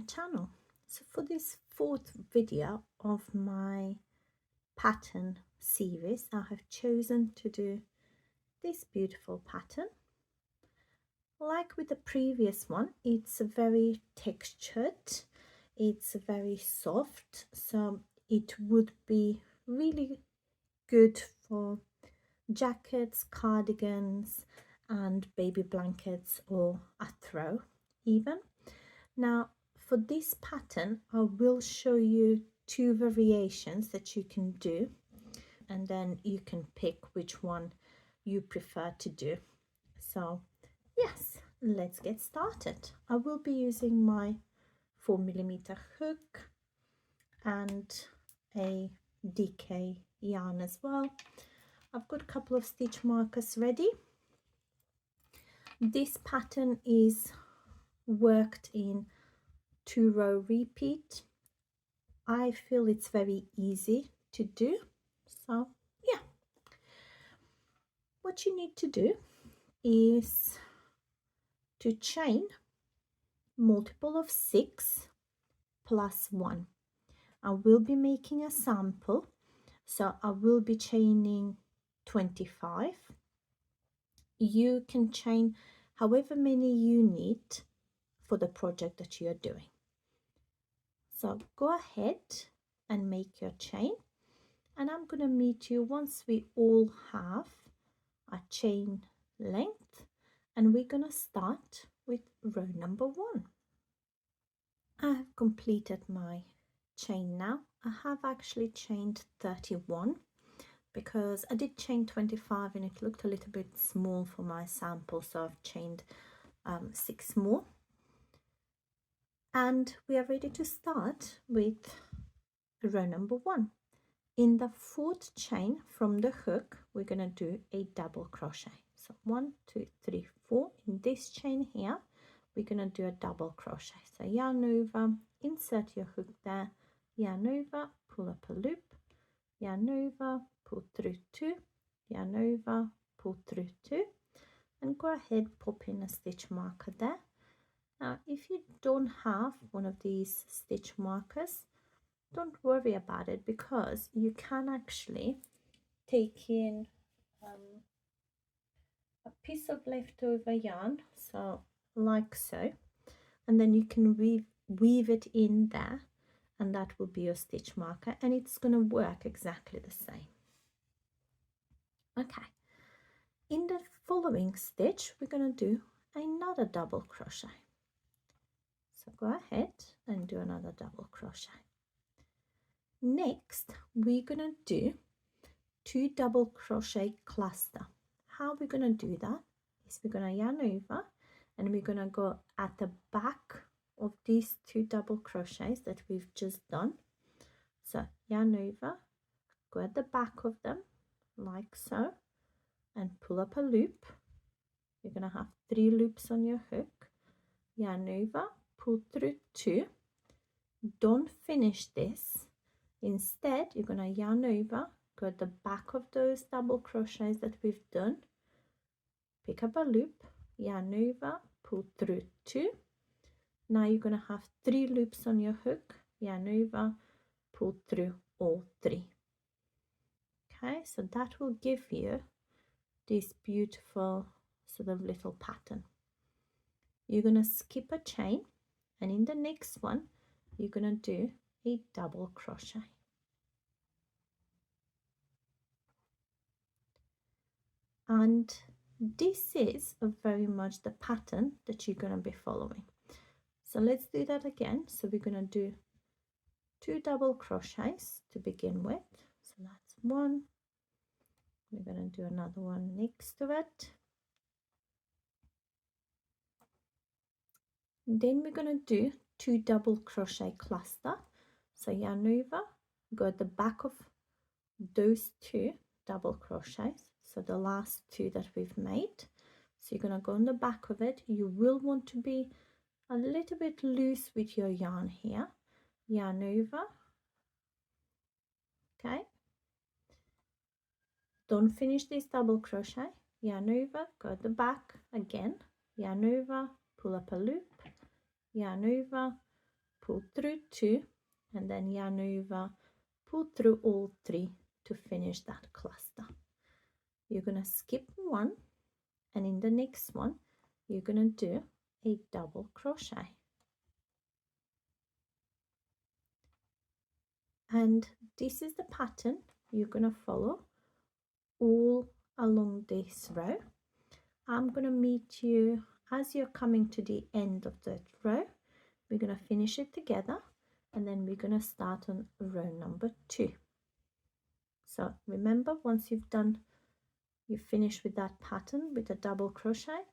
channel. So for this fourth video of my pattern series, I have chosen to do this beautiful pattern. Like with the previous one, it's very textured, it's very soft, so it would be really good for jackets, cardigans and baby blankets, or a throw even. Now for this pattern I will show you two variations that you can do, and then you can pick which one you prefer to do. So yes, let's get started. I will be using my 4mm hook and a DK yarn as well. I've got a couple of stitch markers ready. This pattern is worked in 2-row repeat. I feel it's very easy to do, so yeah. What you need to do is to chain multiple of 6 plus 1. I will be making a sample, so I will be chaining 25. You can chain however many you need for the project that you are doing. So go ahead and make your chain, and I'm going to meet you once we all have a chain length, and we're going to start with row number 1. I have completed my chain now. I have actually chained 31 because I did chain 25 and it looked a little bit small for my sample, so I've chained 6 more. And we are ready to start with row number 1. In the 4th chain from the hook, we're going to do a double crochet. So 1, 2, 3, 4. In this chain here, we're going to do a double crochet. So yarn over, insert your hook there, yarn over, pull up a loop, yarn over, pull through 2, yarn over, pull through 2, and go ahead, pop in a stitch marker there. Now if you don't have one of these stitch markers, don't worry about it, because you can actually take in a piece of leftover yarn, so like so, and then you can weave it in there, and that will be your stitch marker, and it's going to work exactly the same. Okay, in the following stitch we're going to do another double crochet. So go ahead and do another double crochet. Next we're going to do 2 double crochet cluster. How we're going to do that is we're going to yarn over, and we're going to go at the back of these 2 double crochets that we've just done. So yarn over, go at the back of them like so, and pull up a loop. You're going to have 3 loops on your hook, yarn over, pull through 2. Don't finish this. Instead you're going to yarn over, go at the back of those double crochets that we've done, pick up a loop, yarn over, pull through 2. Now you're going to have 3 loops on your hook, yarn over, pull through all 3. Okay, so that will give you this beautiful sort of little pattern. You're going to skip a chain, and in the next one you're going to do a double crochet. And this is very much the pattern that you're going to be following. So let's do that again. So we're going to do 2 double crochets to begin with. So that's 1. We're going to do another one next to it. Then we're going to do 2 double crochet cluster. So yarn over, go at the back of those 2 double crochets, so the last 2 that we've made. So you're going to go on the back of it. You will want to be a little bit loose with your yarn here. Yarn over, okay, don't finish this double crochet, yarn over, go at the back again, yarn over, pull up a loop, yarn over, pull through 2, and then yarn over, pull through all 3 to finish that cluster. You're going to skip 1, and in the next one you're going to do a double crochet. And this is the pattern you're going to follow all along this row. I'm going to meet you as you're coming to the end of that row. We're going to finish it together, and then we're going to start on row number 2. So remember, once you finish with that pattern with a double crochet,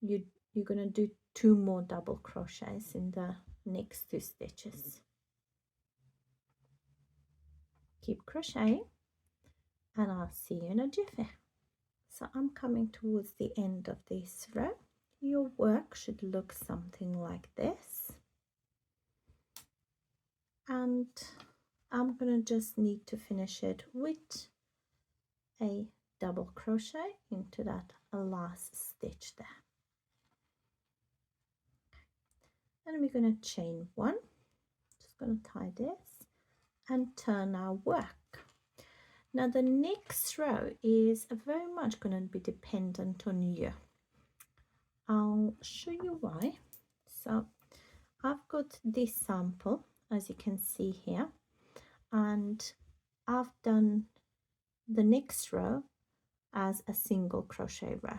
you're going to do 2 more double crochets in the next 2 stitches. Keep crocheting, and I'll see you in a jiffy. So I'm coming towards the end of this row. Your work should look something like this, and I'm gonna just need to finish it with a double crochet into that last stitch there, and we're gonna chain 1. Just gonna tie this and turn our work. Now the next row is very much going to be dependent on you. I'll show you why. So I've got this sample, as you can see here, and I've done the next row as a single crochet row.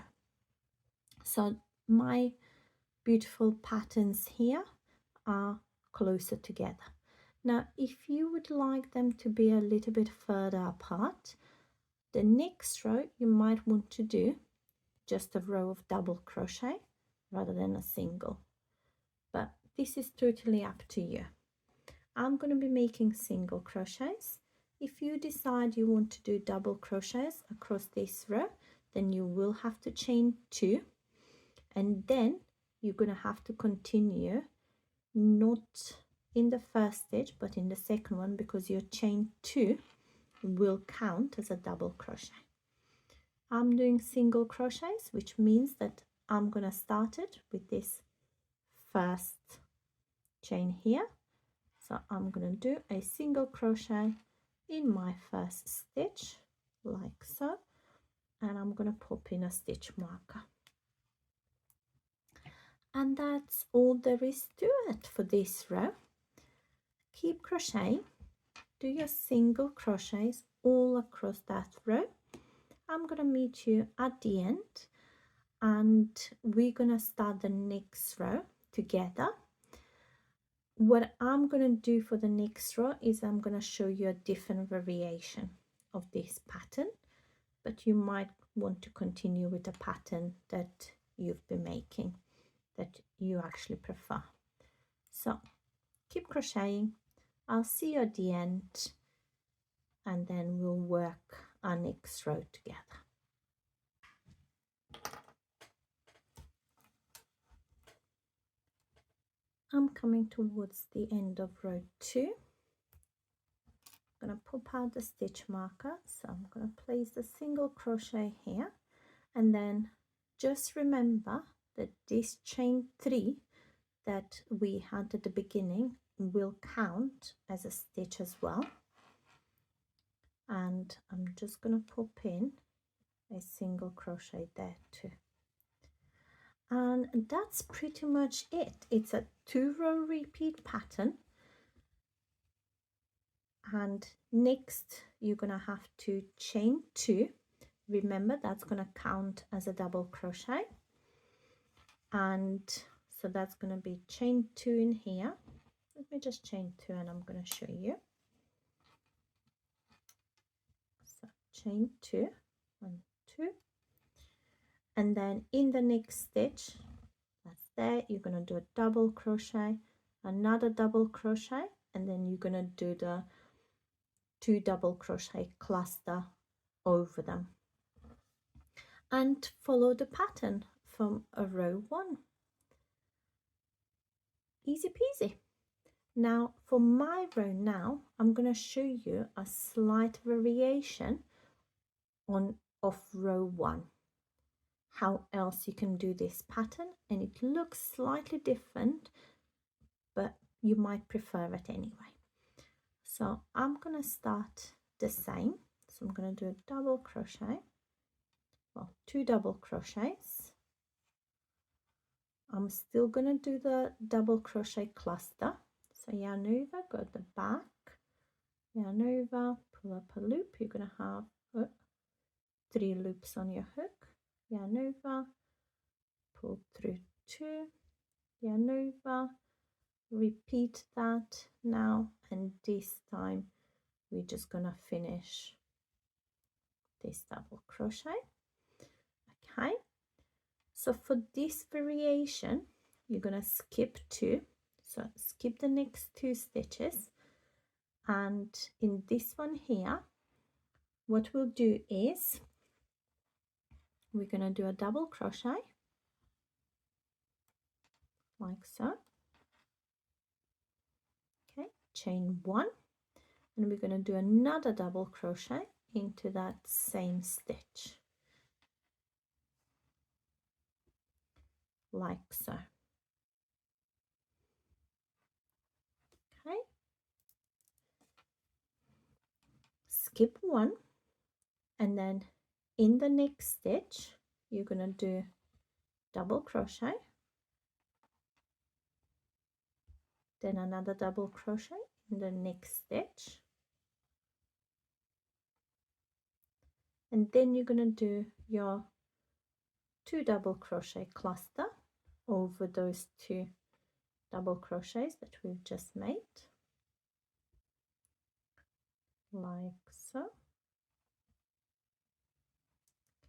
So my beautiful patterns here are closer together. Now, if you would like them to be a little bit further apart, the next row you might want to do just a row of double crochet rather than a single. But this is totally up to you. I'm going to be making single crochets. If you decide you want to do double crochets across this row, then you will have to chain 2, and then you're going to have to continue, not in the first stitch but in the second one, because your chain 2 will count as a double crochet. I'm doing single crochets, which means that I'm gonna start it with this first chain here. So I'm gonna do a single crochet in my first stitch like so, and I'm gonna pop in a stitch marker. And that's all there is to it for this row. Keep crocheting, do your single crochets all across that row. I'm gonna meet you at the end, and we're gonna start the next row together. What I'm gonna do for the next row is I'm gonna show you a different variation of this pattern, but you might want to continue with the pattern that you've been making, that you actually prefer. So keep crocheting. I'll see you at the end, and then we'll work our next row together. I'm coming towards the end of row 2. I'm going to pop out the stitch marker, so I'm going to place the single crochet here, and then just remember that this chain 3 that we had at the beginning will count as a stitch as well. And I'm just going to pop in a single crochet there too. And that's pretty much it. It's a 2-row repeat pattern, and next you're gonna have to chain 2. Remember, that's gonna count as a double crochet, and so that's gonna be chain 2 in here. Let me just chain 2 and I'm gonna show you. So chain 2, 1, 2, and then in the next stitch, that's there, you're gonna do a double crochet, another double crochet, and then you're gonna do the 2 double crochet cluster over them, and follow the pattern from a row 1. Easy peasy. Now for my row now, I'm going to show you a slight variation of row 1, how else you can do this pattern, and it looks slightly different, but you might prefer it anyway. So I'm going to start the same. So I'm going to do a double crochet, well, 2 double crochets. I'm still going to do the double crochet cluster. So yarn over, go at the back, yarn over, pull up a loop. You're going to have 3 loops on your hook, yarn over, pull through 2, yarn over, repeat that now, and this time we're just gonna finish this double crochet. Okay, so for this variation you're gonna skip 2, so skip the next 2 stitches, and in this one here what we'll do is we're gonna do a double crochet like so. Okay, chain 1, and we're going to do another double crochet into that same stitch like so. Okay, skip 1, and then in the next stitch you're going to do double crochet, then another double crochet in the next stitch, and then you're going to do your 2 double crochet cluster over those 2 double crochets that we've just made like so.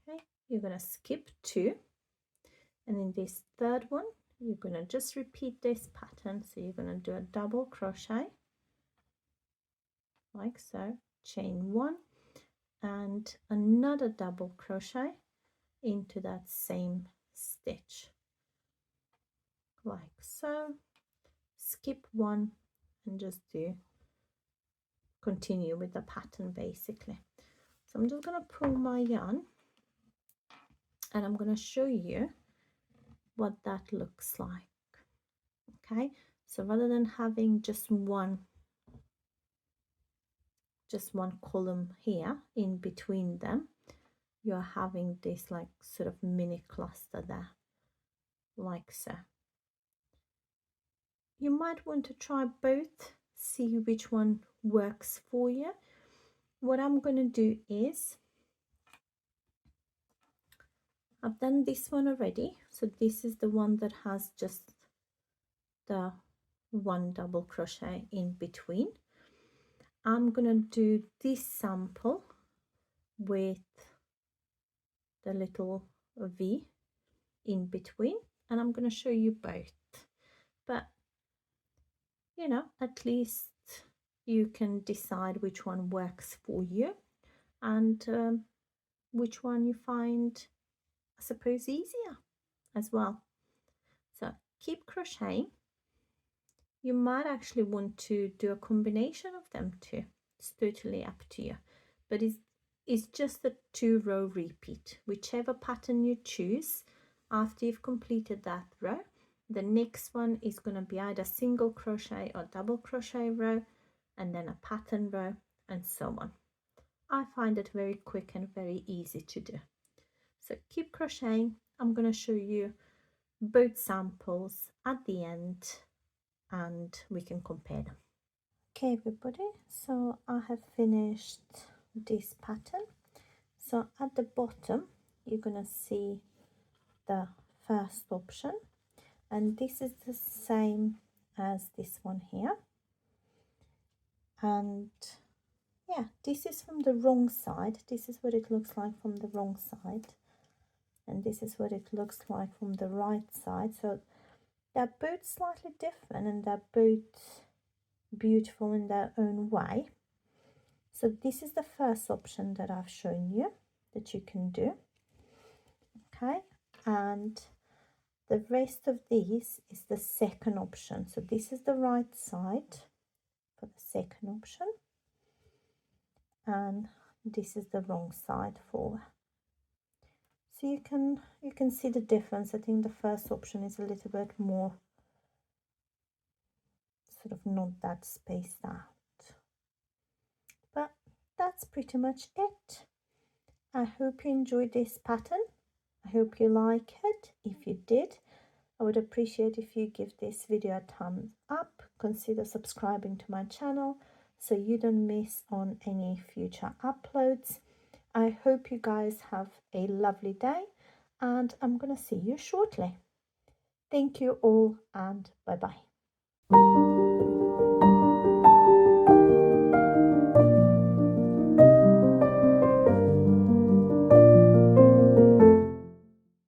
Okay, you're going to skip 2, and in this third one you're going to just repeat this pattern. So you're going to do a double crochet like so, chain 1, and another double crochet into that same stitch like so, skip 1, and just continue with the pattern basically. So I'm just going to pull my yarn and I'm going to show you what that looks like. Okay, so rather than having just one column here in between them, you're having this like sort of mini cluster there like so. You might want to try both, see which one works for you. What I'm going to do is I've done this one already, so this is the one that has just the 1 double crochet in between. I'm going to do this sample with the little V in between, and I'm going to show you both, but you know, at least you can decide which one works for you and which one you find, I suppose, easier as well. So keep crocheting. You might actually want to do a combination of them too. It's totally up to you, but it's just a 2-row repeat. Whichever pattern you choose after you've completed that row, the next one is going to be either single crochet or double crochet row, and then a pattern row, and so on. I find it very quick and very easy to do. So keep crocheting. I'm going to show you both samples at the end and we can compare them. Okay everybody, so I have finished this pattern. So at the bottom you're going to see the first option, and this is the same as this one here, and yeah, this is from the wrong side. This is what it looks like from the wrong side, and this is what it looks like from the right side. So they're both slightly different and they're both beautiful in their own way. So this is the first option that I've shown you that you can do. Okay, and the rest of these is the second option. So this is the right side for the second option, and this is the wrong side for. So you can see the difference. I think the first option is a little bit more sort of not that spaced out. But that's pretty much it. I hope you enjoyed this pattern. I hope you like it. If you did, I would appreciate if you give this video a thumbs up. Consider subscribing to my channel so you don't miss on any future uploads. I hope you guys have a lovely day, and I'm gonna see you shortly. Thank you all, and bye bye.